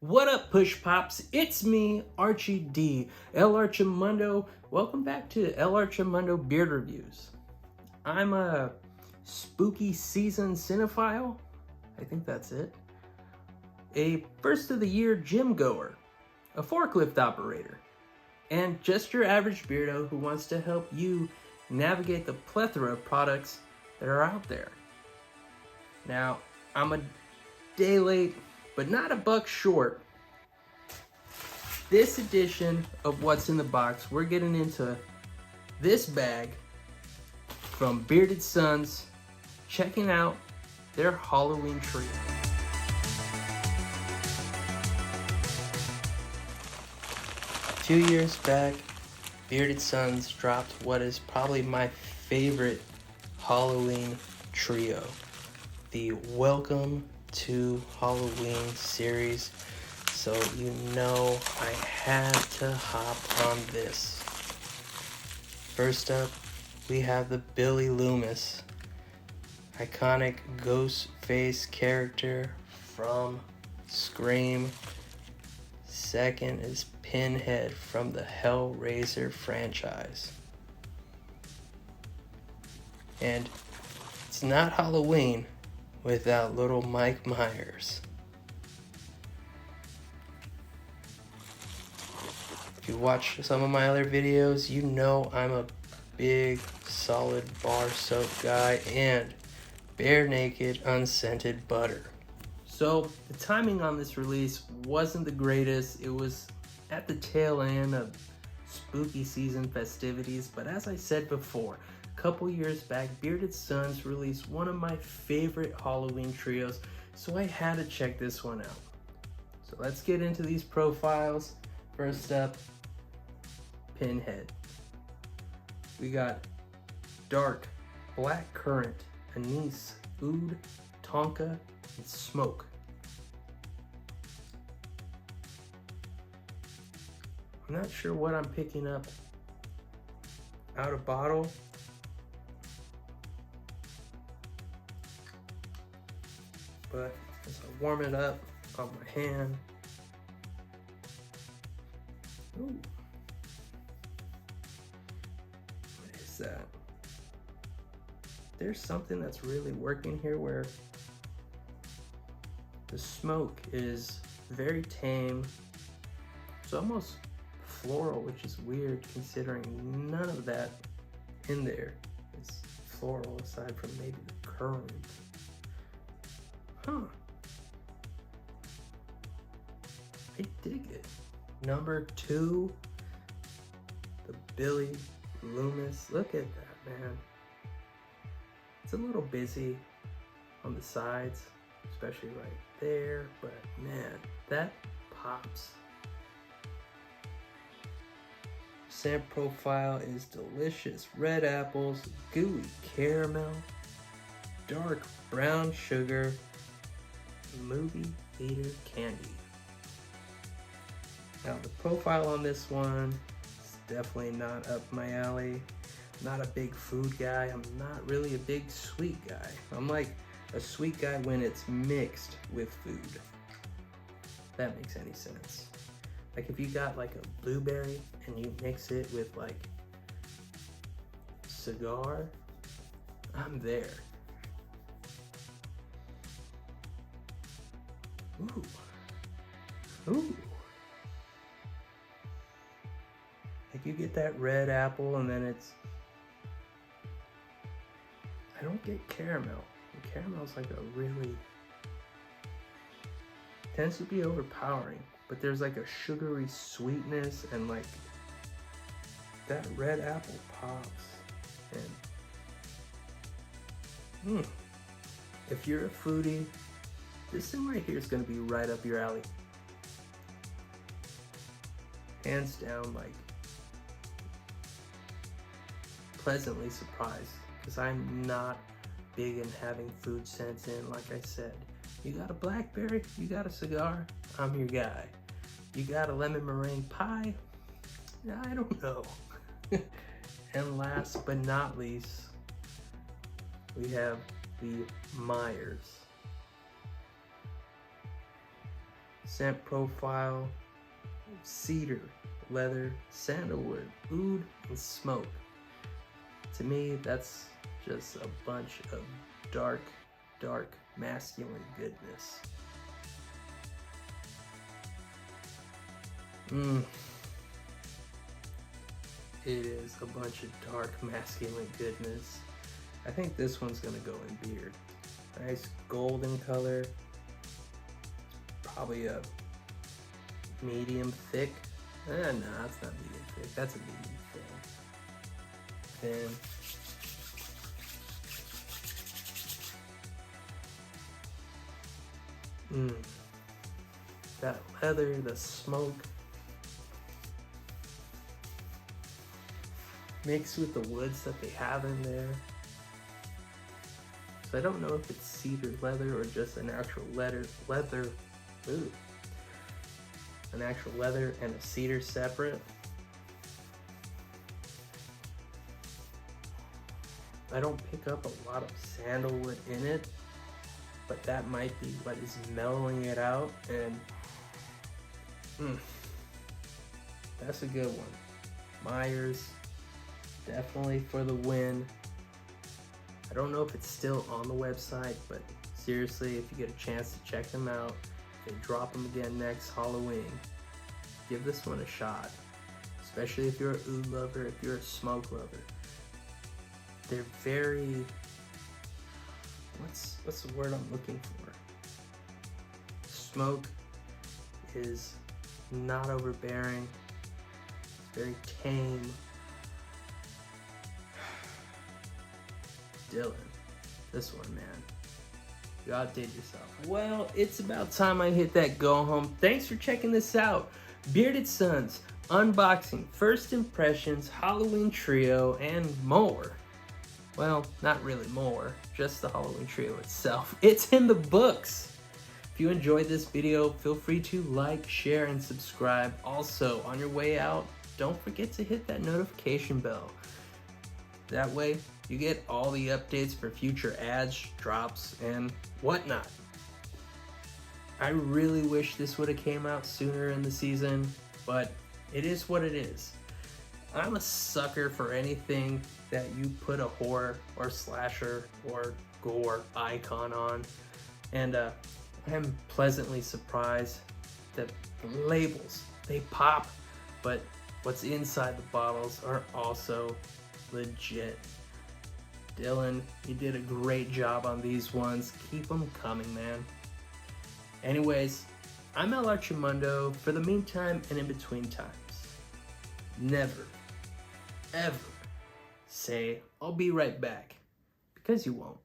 What up, Push Pops? It's me, Archie D, El Archimundo. Welcome back to El Archimundo Beard Reviews. I'm a spooky season cinephile. I think that's it. A first of the year gym goer, a forklift operator, and just your average beardo who wants to help you navigate the plethora of products that are out there. Now, I'm a day late, but not a buck short. This edition of What's in the Box, we're getting into this bag from Bearded Sons, checking out their Halloween trio. Two years back, Bearded Sons dropped what is probably my favorite Halloween trio, the Welcome to Halloween series. So you know I had to hop on this. First up, we have the Billy Loomis, iconic ghost face character from Scream. Second is Pinhead from the Hellraiser franchise. And it's not Halloween without little Mike Myers. If you watch some of my other videos, you know I'm a big solid bar soap guy and bare naked unscented butter. So the timing on this release wasn't the greatest. It was at the tail end of spooky season festivities, but as I said before, a couple years back, Bearded Sons released one of my favorite Halloween trios, so I had to check this one out. So let's get into these profiles. First up, Pinhead. We got Dark, Black Currant, Anise, Oud, Tonka, and Smoke. I'm not sure what I'm picking up out of bottle. But as I warm it up on my hand, ooh, what is that? There's something that's really working here where the smoke is very tame. It's almost floral, which is weird considering none of that in there is floral aside from maybe the currant. Huh. I dig it. Number 2, the Billy Loomis. Look at that, man. It's a little busy on the sides, especially right there, but man, that pops. Scent profile is delicious. Red apples, gooey caramel, dark brown sugar, movie theater candy. Now the profile on this one is definitely not up my alley. Not a big food guy. I'm not really a big sweet guy. I'm like a sweet guy when it's mixed with food. If that makes any sense. Like if you got like a blueberry and you mix it with like cigar, I'm there. Ooh. Ooh. Like you get that red apple and then it's, I don't get caramel. The caramel's like a really, tends to be overpowering, but there's like a sugary sweetness and like that red apple pops. And if you're a foodie, this thing right here is gonna be right up your alley. Hands down, like pleasantly surprised because I'm not big in having food scents in. Like I said, you got a blackberry, you got a cigar, I'm your guy. You got a lemon meringue pie, I don't know. And last but not least, we have the Myers. scent profile, cedar, leather, sandalwood, oud, and smoke. To me, that's just a bunch of dark, dark, masculine goodness. It is a bunch of dark, masculine goodness. I think this one's gonna go in beard. Nice golden color. Probably a medium thick. No, it's not medium thick. That's a medium thin. That leather, the smoke, mixed with the woods that they have in there. So I don't know if it's cedar leather or just an actual leather. Ooh. An actual leather and a cedar separate. I don't pick up a lot of sandalwood in it, but that might be what is mellowing it out, and that's a good one. Myers, definitely for the win. I don't know if it's still on the website, but seriously, if you get a chance to check them out, they drop them again next Halloween. Give this one a shot, especially if you're a oud lover, if you're a smoke lover. They're very, what's the word I'm looking for? Smoke is not overbearing. It's very tame. Dylan, this one, man. You outdid yourself. Well, it's about time I hit that go home. Thanks for checking this out. Bearded Sons, unboxing, first impressions, Halloween trio, and more. Well, not really more, just the Halloween trio itself. It's in the books. If you enjoyed this video, feel free to like, share, and subscribe. Also, on your way out, don't forget to hit that notification bell. That way, you get all the updates for future ads, drops, and whatnot. I really wish this would have came out sooner in the season, but it is what it is. I'm a sucker for anything that you put a horror or slasher or gore icon on, and I'm pleasantly surprised that the labels, they pop, but what's inside the bottles are also legit. Dylan, you did a great job on these ones. Keep them coming, man. Anyways, I'm El Archimundo. For the meantime and in between times, never, ever say, I'll be right back, because you won't.